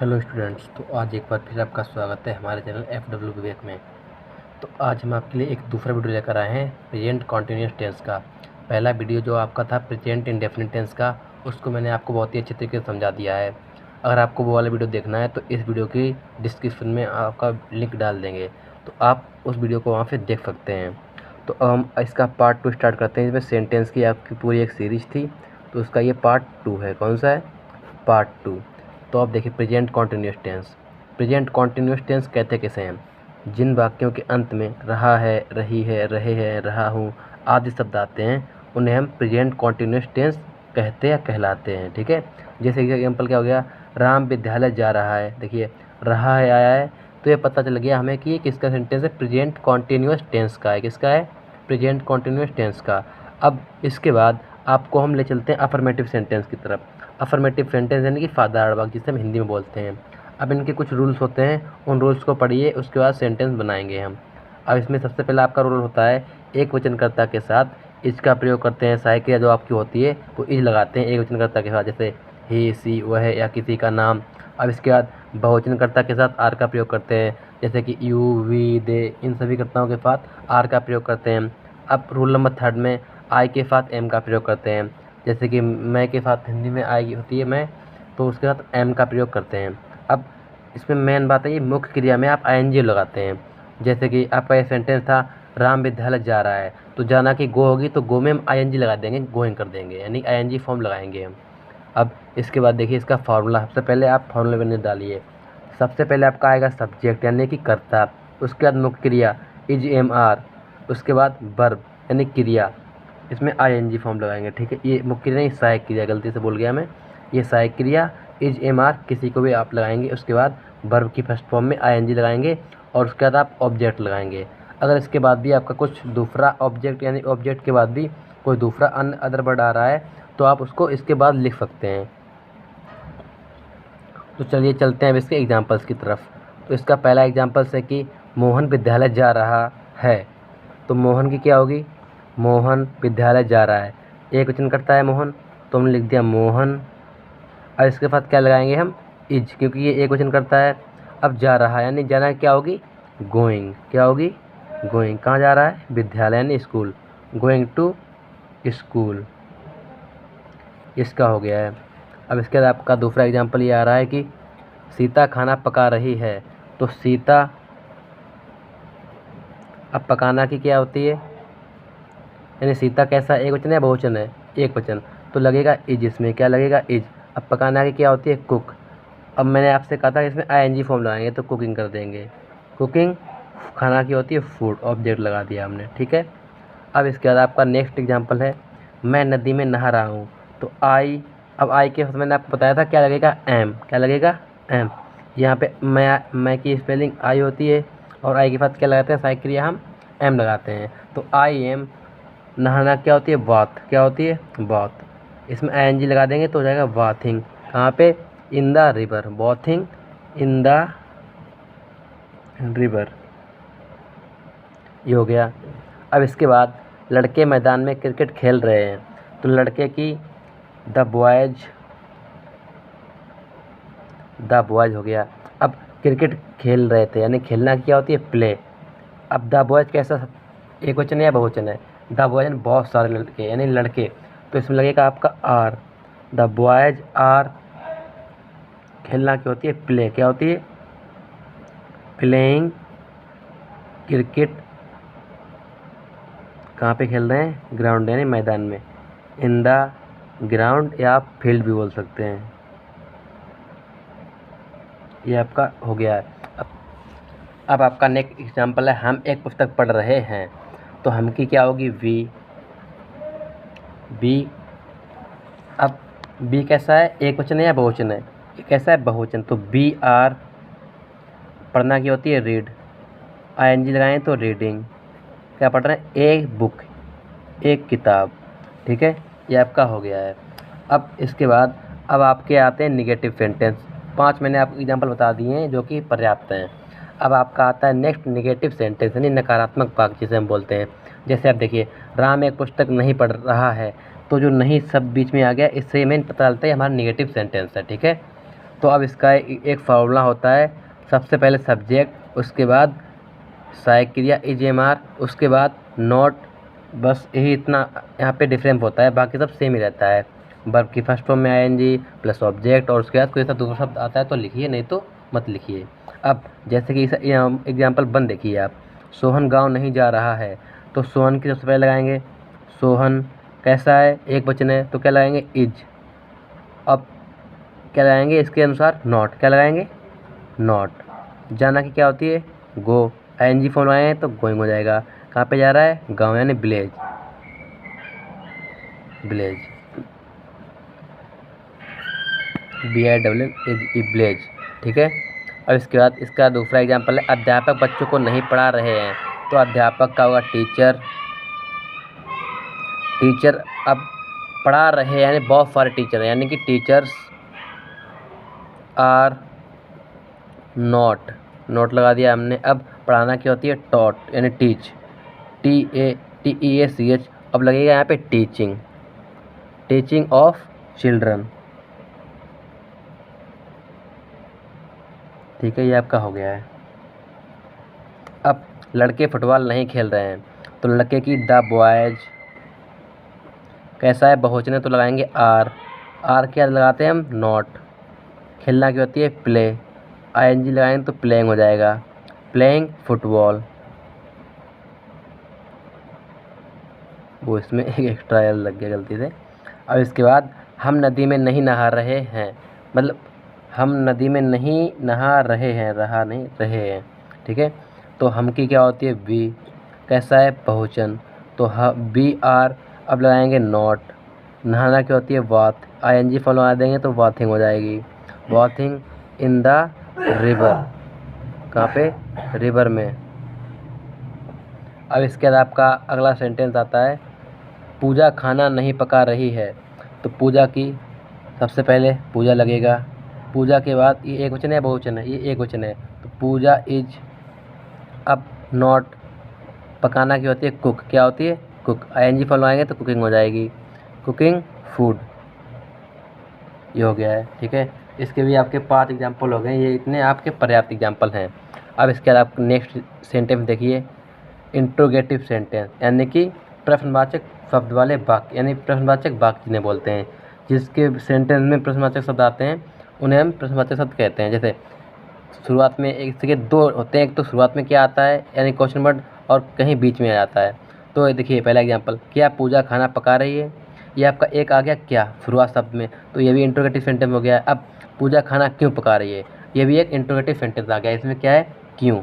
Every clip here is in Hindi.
Hello students. तो आज एक बार फिर आपका स्वागत है हमारे चैनल FW विवेक में। तो आज हम आपके लिए एक दूसरा वीडियो लेकर आए हैं प्रेजेंट कॉन्टिन्यूस टेंस का। पहला वीडियो जो आपका था प्रेजेंट इंडेफिनिट टेंस का, उसको मैंने आपको बहुत ही अच्छे तरीके से समझा दिया है। अगर आपको वो वाला वीडियो देखना है तो इस वीडियो की डिस्क्रिप्शन में आपका लिंक डाल देंगे, तो आप उस वीडियो को वहाँ से देख सकते हैं। तो हम इसका पार्ट 2 स्टार्ट करते हैं। इसमें सेंटेंस की आपकी पूरी एक सीरीज थी, तो उसका ये पार्ट 2 है। कौन सा है? पार्ट 2। तो अब देखिए present continuous tense. Present continuous tense कहते कैसे हैं? जिन वाक्यों के अंत में रहा है, रही है, रहे हैं, रहा हूँ आदि शब्द आते हैं, उन्हें हम प्रेजेंट कॉन्टिन्यूस टेंस कहते या कहलाते हैं। ठीक है, जैसे एग्जाम्पल क्या हो गया, राम विद्यालय जा रहा है। देखिए रहा है आया है, तो ये पता चल गया हमें कि ये किसका सेंटेंस है? प्रेजेंट कॉन्टिन्यूस टेंस का है। किसका है? प्रेजेंट कॉन्टिन्यूस टेंस का। अब इसके बाद आपको हम ले चलते हैं अफर्मेटिव सेंटेंस की तरफ। अफर्मेटिव सेंटेंस यानी कि फादार वाक्य, जिसे हम हिंदी में बोलते हैं। अब इनके कुछ रूल्स होते हैं, उन रूल्स को पढ़िए, उसके बाद सेंटेंस बनाएंगे हम। अब इसमें सबसे पहला आपका रूल होता है एक वचनकर्ता के साथ इज का प्रयोग करते हैं। सहायक क्रिया जो आपकी होती है वो इज लगाते हैं एक वचनकर्ता के साथ, जैसे ही, सी, वह या किसी का नाम। अब इसके बाद बहुवचनकर्ता के साथ आर का प्रयोग करते हैं, जैसे कि यू, वी, दे, इन सभी कर्ताओं के साथ आर का प्रयोग करते हैं। अब रूल नंबर 3 में आई के साथ एम का प्रयोग करते हैं, जैसे कि मैं के साथ हिंदी में आई होती है मैं, तो उसके साथ एम का प्रयोग करते हैं। अब इसमें मेन बात है, ये मुख्य क्रिया में आप आईएनजी लगाते हैं। जैसे कि आपका ये सेंटेंस था राम विद्यालय जा रहा है, तो जाना की गो होगी, तो गो में हम आईएनजी लगा देंगे, गोइंग कर देंगे, यानी आईएनजी फॉर्म लगाएंगे हम। अब इसके बाद देखिए इसका फार्मूला। सबसे पहले आप फार्मूला में डालिए। सबसे पहले आपका आएगा सब्जेक्ट यानी कि कर्ता, उसके बाद मुख्य क्रिया इज एम आर, उसके बाद वर्ब यानी क्रिया, इसमें आईएनजी फॉर्म लगाएंगे। ठीक है, ये मुख्य क्रिया नहीं, सहायक क्रिया, गलती से बोल गया मैं। ये सहायक क्रिया इज एम आर किसी को भी आप लगाएंगे, उसके बाद वर्ब की फर्स्ट फॉर्म में आईएनजी लगाएंगे, और उसके बाद आप ऑब्जेक्ट लगाएंगे। अगर इसके बाद भी आपका कुछ दूसरा ऑब्जेक्ट यानी ऑब्जेक्ट के बाद भी कोई दूसरा अन्य अदर वर्ड आ रहा है, तो आप उसको इसके बाद लिख सकते हैं। तो चलिए चलते हैं अब इसके एग्जाम्पल्स की तरफ। तो इसका पहला एग्जाम्पल्स है कि मोहन विद्यालय जा रहा है। तो मोहन की क्या होगी? मोहन विद्यालय जा रहा है, एक वचन करता है मोहन, तो हमने लिख दिया मोहन। और इसके साथ क्या लगाएंगे हम? इज, क्योंकि ये एक वचन करता है। अब जा रहा है यानी जाना क्या होगी? गोइंग। क्या होगी? गोइंग। कहाँ जा रहा है? विद्यालय यानी स्कूल, गोइंग टू स्कूल, इसका हो गया है। अब इसके बाद आपका दूसरा एग्जाम्पल ये आ रहा है कि सीता खाना पका रही है। तो सीता, अब पकाना की क्या होती है, यानी सीता कैसा एक वचन है बहुवचन है? एक वचन, तो लगेगा इज, इसमें क्या लगेगा? इज। अब पकाना की क्या होती है? कुक। अब मैंने आपसे कहा था इसमें आईएनजी फॉर्म लगाएंगे, तो कुकिंग कर देंगे। कुकिंग। खाना की होती है फूड, ऑब्जेक्ट लगा दिया हमने। ठीक है, अब इसके बाद आपका नेक्स्ट एग्जाम्पल है मैं नदी में नहा रहा हूँ। तो आई, अब आई के मैंने आपको बताया था क्या लगेगा? एम। क्या लगेगा? एम। यहाँ पे मैं की स्पेलिंग आई होती है, और आई के साथ क्या लगाते हैं? सहायक क्रिया हम एम लगाते हैं। तो आई एम, नहाना क्या होती है? बाथ। क्या होती है? बाथ। इसमें आईएनजी लगा देंगे तो हो जाएगा बाथिंग। कहाँ पे? In the river, bathing in the river, ये हो गया। अब इसके बाद लड़के मैदान में क्रिकेट खेल रहे हैं। तो लड़के की द बॉयज़ हो गया। अब क्रिकेट खेल रहे थे यानी खेलना क्या होती है? प्ले। अब द बॉयज़ कैसा एक वचन है या बहुवचन है? द बॉयज़ बहुत सारे लड़के यानी लड़के, तो इसमें लगेगा आपका आर। द बॉयज़ आर, खेलना क्या होती है? प्ले। क्या होती है? Playing cricket. कहाँ पे खेल रहे हैं? ग्राउंड यानी मैदान में, इन द ग्राउंड, या आप फील्ड भी बोल सकते हैं। ये आपका हो गया है। अब आपका नेक्स्ट एग्जाम्पल है हम एक पुस्तक पढ़ रहे हैं। तो हम की क्या होगी? वी। बी। अब बी कैसा है? एक वचन है या बहुवचन है? ये कैसा है? बहुवचन, तो बी आर। पढ़ना की होती है? रीड। आईएनजी लगाएं तो रीडिंग। क्या पढ़ रहे हैं? एक बुक, एक किताब। ठीक है, ये आपका हो गया है। अब इसके बाद अब आपके आते हैं निगेटिव सेंटेंस। 5 मैंने आपको एग्जाम्पल बता दिए हैं जो कि पर्याप्त हैं। अब आपका आता है नेक्स्ट निगेटिव सेंटेंस यानी नकारात्मक वाक्य जिसे हम बोलते हैं। जैसे आप देखिए राम एक पुस्तक नहीं पढ़ रहा है, तो जो नहीं शब्द बीच में आ गया, इससे हमें पता चलता है हमारा निगेटिव सेंटेंस है। ठीक है, तो अब इसका एक फार्मूला होता है, सबसे पहले सब्जेक्ट, उसके बाद सहायक क्रिया इज एम आर, उसके बाद नॉट, बस यही इतना यहाँ पे डिफरेंस होता है, बाकी सब सेम ही रहता है। वर्ब की फर्स्ट फॉर्म में आईएनजी प्लस ऑब्जेक्ट और उसके बाद कोई ऐसा दूसरा शब्द आता है तो लिखिए, नहीं तो मत लिखिए। अब जैसे कि एग्जाम्पल 1 देखिए आप, सोहन गांव नहीं जा रहा है, तो सोहन की सबसे पहले लगाएंगे सोहन, कैसा है, एक वचन है तो क्या लगाएंगे इज। अब क्या लगाएंगे इसके अनुसार नॉट, क्या लगाएंगे नॉट। जाना की क्या होती है गो, आईएनजी फॉर्म लगाए हैं तो गोइंग हो जाएगा। कहाँ पे जा रहा है, गांव यानी विलेज, विलेज, विलेज, ठीक है। अब इसके बाद इसका दूसरा एग्जाम्पल है, अध्यापक बच्चों को नहीं पढ़ा रहे हैं, तो अध्यापक का होगा टीचर, टीचर। अब पढ़ा रहे हैं यानी बहुत सारे टीचर हैं, यानी कि टीचर्स आर नॉट, नोट लगा दिया हमने। अब पढ़ाना क्या होती है टॉट यानी टीच, TEACH। अब लगेगा यहाँ पे टीचिंग, टीचिंग ऑफ चिल्ड्रन, ठीक है, ये आपका हो गया है। अब लड़के फुटबॉल नहीं खेल रहे हैं, तो लड़के की द बॉयज, कैसा है बहुवचन है तो लगाएंगे आर, आर क्या लगाते हैं हम नॉट। खेलना की होती है प्ले, आईएनजी लगाएंगे तो प्लेइंग हो जाएगा, प्लेइंग फुटबॉल। वो इसमें एक एक्स्ट्रा एल लग गया गलती से। अब इसके बाद हम नदी में नहीं नहा रहे हैं, मतलब हम नदी में नहीं नहा रहे हैं, रहा नहीं रहे हैं, ठीक है। तो हम की क्या होती है वी, कैसा है बहुवचन, तो बी आर। अब लगाएंगे नॉट, नहाना क्या होती है वाथ, आईएनजी फॉलो लगा देंगे तो वाथिंग हो जाएगी, वाथिंग इन द रिवर, कहाँ पे रिवर में। अब इसके बाद आपका अगला सेंटेंस आता है, पूजा खाना नहीं पका रही है, तो पूजा की सबसे पहले पूजा लगेगा, पूजा के बाद ये एक वचन है बहुवचन है, ये एक वचन है तो पूजा इज। अब नॉट, पकाना की होती है कुक, क्या होती है कुक, आईएनजी फॉलो आएंगे तो कुकिंग हो जाएगी, कुकिंग फूड, ये हो गया है, ठीक है। इसके भी आपके 5 एग्जाम्पल हो गए, ये इतने आपके पर्याप्त एग्जाम्पल हैं। अब इसके बाद आप नेक्स्ट सेंटेंस देखिए, इंट्रोगेटिव सेंटेंस, यानी कि प्रश्नवाचक शब्द वाले वाक्य, यानी प्रश्नवाचक वाक्य जिन्हें बोलते हैं, जिसके सेंटेंस में प्रश्नवाचक शब्द आते हैं उन्हें हम प्रश्नवाचक शब्द कहते हैं। जैसे शुरुआत में एक से 2 होते हैं, एक तो शुरुआत में क्या आता है यानी क्वेश्चन वर्ड, और कहीं बीच में आ जाता है। तो ये देखिए पहला एग्जाम्पल, क्या पूजा खाना पका रही है, ये आपका एक आ गया क्या शुरुआत शब्द में, तो ये भी इंट्रोगेटिव सेंटेंस हो गया। अब पूजा खाना क्यों पका रही है, ये भी एक इंट्रोगेटिव सेंटेंस आ गया, इसमें क्या है क्यों,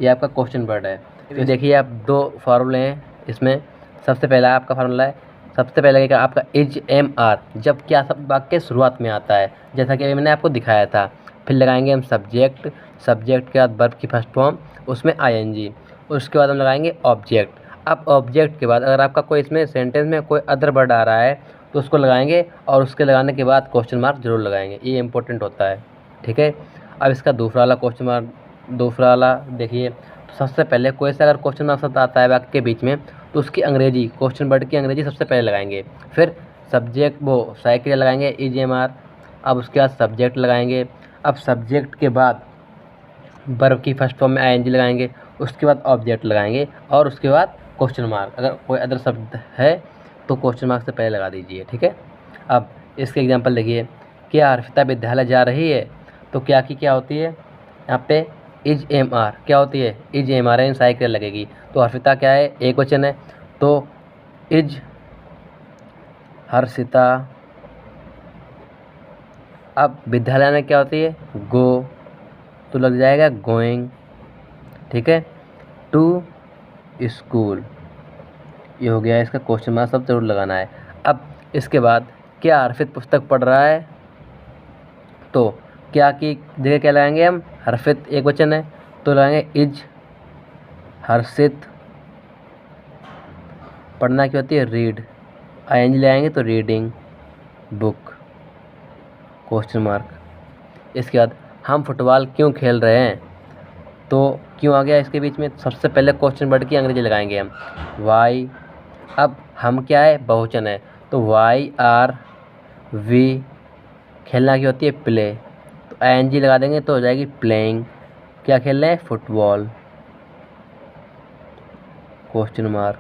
ये आपका क्वेश्चन वर्ड है। तो देखिए आप 2 फार्मूले हैं इसमें, सबसे पहला आपका फार्मूला है, सबसे पहले लगेगा आपका इज एम आर, जब क्या सब वाक्य शुरुआत में आता है, जैसा कि अभी मैंने आपको दिखाया था। फिर लगाएंगे हम सब्जेक्ट, सब्जेक्ट के बाद वर्ब की फर्स्ट फॉर्म, उसमें आईएनजी, उसके बाद हम लगाएंगे ऑब्जेक्ट। अब ऑब्जेक्ट के बाद अगर आपका कोई इसमें सेंटेंस में कोई अदर वर्ड आ रहा है तो उसको लगाएंगे, और उसके लगाने के बाद क्वेश्चन मार्क जरूर लगाएंगे, ये इंपॉर्टेंट होता है, ठीक है। अब इसका दूसरा वाला क्वेश्चन मार्क, दूसरा वाला देखिए, तो सबसे पहले कोई सा अगर क्वेश्चन मार्क शब्द आता है वाक्य के बीच में, तो उसकी अंग्रेजी, क्वेश्चन वर्ड की अंग्रेजी सबसे पहले लगाएंगे, फिर सब्जेक्ट वो सहायक क्रिया लगाएंगे इज एम आर, अब उसके बाद सब्जेक्ट लगाएंगे। अब सब्जेक्ट के बाद वर्ब की फर्स्ट फॉर्म में आईएनजी लगाएंगे, उसके बाद ऑब्जेक्ट लगाएंगे, और उसके बाद क्वेश्चन मार्क, अगर कोई अदर शब्द है तो क्वेश्चन मार्क से पहले लगा दीजिए, ठीक है। अब इसके एग्जांपल देखिए, क्या अर्पिता विद्यालय जा रही है, तो क्या की क्या होती है यहाँ पे इज एम आर, क्या होती है इज एम आर, सहायक क्रिया लगेगी, तो अर्पिता क्या है एक वचन है तो इज हर्षिता। अब विद्यालय में क्या होती है गो, तो लग जाएगा गोइंग, ठीक है, टू स्कूल, ये हो गया इसका क्वेश्चन मार्क, सब जरूर लगाना है। अब इसके बाद क्या हर्षित पुस्तक पढ़ रहा है, तो क्या की जगह क्या लगाएंगे हम, हर्षित एक वचन है तो लगाएंगे इज हर्षित। पढ़ना क्या होती है रीड, आईएनजी लगाएंगे तो रीडिंग बुक, क्वेश्चन मार्क। इसके बाद हम फुटबॉल क्यों खेल रहे हैं, तो क्यों आ गया इसके बीच में, सबसे पहले क्वेश्चन वर्ड की अंग्रेजी लगाएंगे हम वाई। अब हम क्या है बहुवचन है तो वाई आर वी, खेलना की होती है प्ले, तो ING लगा देंगे तो हो जाएगी प्लेइंग। क्या खेल रहे हैं? Football, question mark.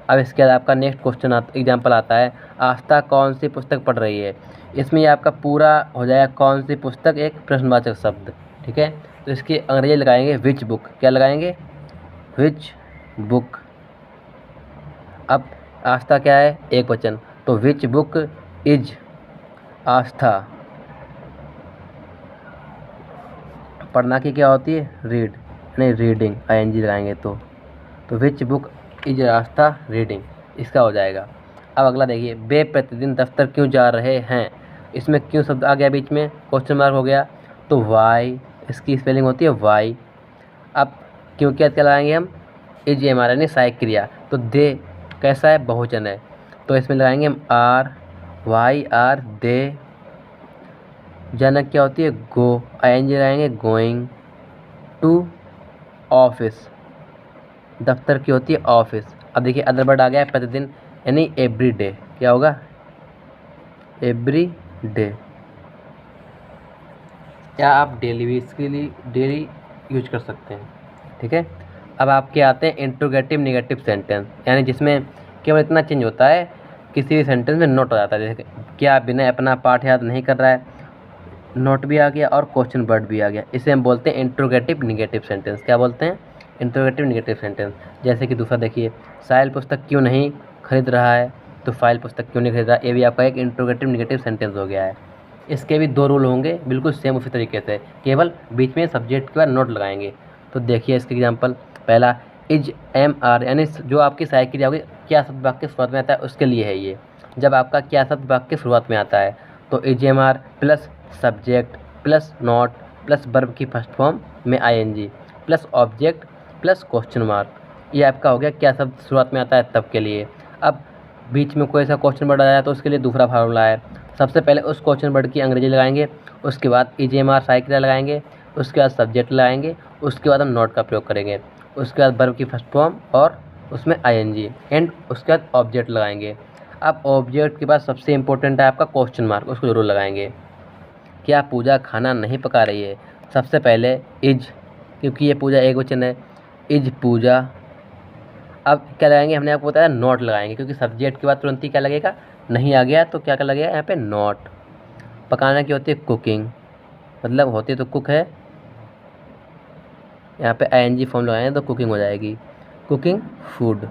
अब इसके बाद आपका नेक्स्ट क्वेश्चन एग्जाम्पल आता है, आस्था कौन सी पुस्तक पढ़ रही है। इसमें आपका पूरा हो जाएगा कौन सी पुस्तक, एक प्रश्नवाचक शब्द। ठीक है, तो इसकी अंग्रेजी लगाएंगे विच बुक। क्या लगाएंगे? Which book. अब आस्था क्या है? एक वचन, तो विच बुक इज आस्था। पढ़ना की क्या होती है? रीड, नहीं रीडिंग, ING लगाएंगे तो which book is Aastha reading, इसका हो जाएगा। अब अगला देखिए, वे प्रतिदिन दफ्तर क्यों जा रहे हैं। इसमें क्यों शब्द आ गया बीच में, क्वेश्चन मार्क हो गया, तो वाई, इसकी स्पेलिंग होती है वाई। अब क्यों क्या लगाएंगे हम? इज MR यानी सहायक क्रिया, तो दे कैसा है? बहुवचन है, तो इसमें लगाएंगे हम आर, वाई आर, दे। जनक क्या होती है? गो, ING लगाएंगे गोइंग टू ऑफिस। दफ्तर की होती है ऑफिस। अब देखिए अदर वर्ड आ गया है प्रतिदिन, यानी एवरी डे। क्या होगा? एवरी डे, या आप डेली भी इसके लिए डेली यूज कर सकते हैं। ठीक है, अब आपके आते हैं इंट्रोगेटिव निगेटिव सेंटेंस, यानी जिसमें केवल इतना चेंज होता है, किसी भी सेंटेंस में नोट हो जाता है। जैसे क्या विनय अपना पाठ याद नहीं कर रहा है, नोट भी आ गया और क्वेश्चन वर्ड भी आ गया। इसे हम बोलते हैं इंट्रोगेटिव निगेटिव सेंटेंस। क्या बोलते हैं? Interrogative negative sentence. जैसे कि दूसरा देखिए, साहिल पुस्तक क्यों नहीं खरीद रहा है, तो फाइल पुस्तक क्यों नहीं खरीद रहा, ये भी आपका एक इंट्रोगेटिव निगेटिव सेंटेंस हो गया है। इसके भी दो रूल होंगे बिल्कुल सेम उसी तरीके से, केवल बीच में सब्जेक्ट के बाद नोट लगाएंगे। तो देखिए इसके एग्जाम्पल, पहला इज MR यानी जो आपकी सहायक क्रिया होगी, क्या शब्द वाक्य शुरुआत में आता है उसके लिए है ये। जब आपका क्या शब्द वाक्य शुरुआत में आता है तो is MR plus subject plus not plus verb की फर्स्ट फॉर्म में ING plus object plus question mark, ये आपका हो गया क्या शब्द शुरुआत में आता है तब के लिए। अब बीच में कोई ऐसा क्वेश्चन वर्ड आया तो उसके लिए दूसरा फार्मूला है, सबसे पहले उस क्वेश्चन वर्ड की अंग्रेजी लगाएंगे, उसके बाद इज MR सहायक क्रिया लगाएंगे, उसके बाद सब्जेक्ट लगाएंगे, उसके बाद हम नॉट का प्रयोग करेंगे, उसके बाद वर्ब की फर्स्ट फॉर्म और उसमें ING एंड उसके बाद ऑब्जेक्ट लगाएंगे। अब ऑब्जेक्ट के बाद सबसे इंपॉर्टेंट है आपका क्वेश्चन मार्क, उसको जरूर लगाएंगे। क्या पूजा खाना नहीं पका रही है, सबसे पहले इज, क्योंकि ये पूजा एक वचन है, इज पूजा। अब क्या लगाएंगे? हमने आपको बताया नॉट लगाएंगे, क्योंकि सब्जेक्ट के बाद तुरंत ही क्या लगेगा? नहीं आ गया तो क्या क्या लगेगा यहाँ पे? नॉट। पकाना की होती है कुकिंग, मतलब होती तो कुक है, यहाँ पे ING फॉर्म लगाएंगे तो कुकिंग हो जाएगी, कुकिंग फूड,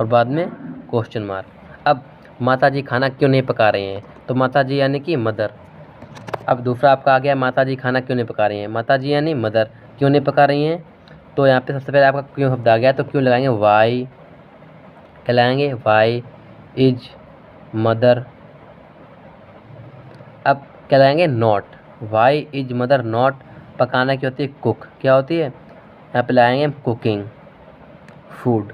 और बाद में क्वेश्चन मार्क। अब माता जी खाना क्यों नहीं पका रही हैं, तो माता जी यानी कि मदर। अब दूसरा आपका आ गया, माता जी खाना क्यों नहीं पका रही हैं, माता जी यानी मदर क्यों नहीं पका रही हैं, तो यहाँ पे सबसे पहले आपका क्यों शब्द आ गया, तो क्यों लगाएंगे? वाई। क्या लगाएंगे? Why is mother. अब क्या लगाएंगे? Not, why is mother not पकाना की होती है कुक, क्या होती है? यहाँ पे लगाएंगे कुकिंग फूड।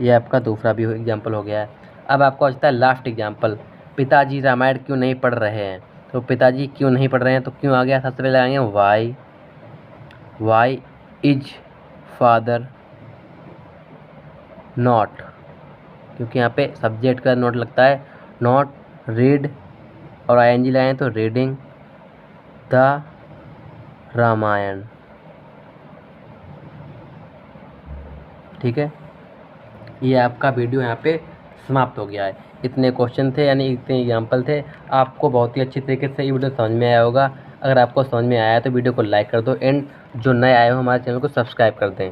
ये आपका दूसरा भी एग्जाम्पल हो गया है। अब आपको आता है लास्ट एग्जाम्पल, पिताजी रामायण क्यों नहीं पढ़ रहे हैं, तो पिताजी क्यों नहीं पढ़ रहे हैं, तो क्यों आ गया? सबसे पहले लगाएंगे why, why is father not, क्योंकि यहाँ पे सब्जेक्ट का नोट लगता है, नॉट रीड और ING लगाएं तो रीडिंग द रामायण। ठीक है, ये आपका वीडियो यहाँ पे समाप्त हो गया है। इतने क्वेश्चन थे, यानी इतने एग्जाम्पल थे। आपको बहुत ही अच्छी तरीके से ये वीडियो समझ में आया होगा। अगर आपको समझ में आया तो वीडियो को लाइक कर दो एंड जो नए आए हो हमारे चैनल को सब्सक्राइब कर दें।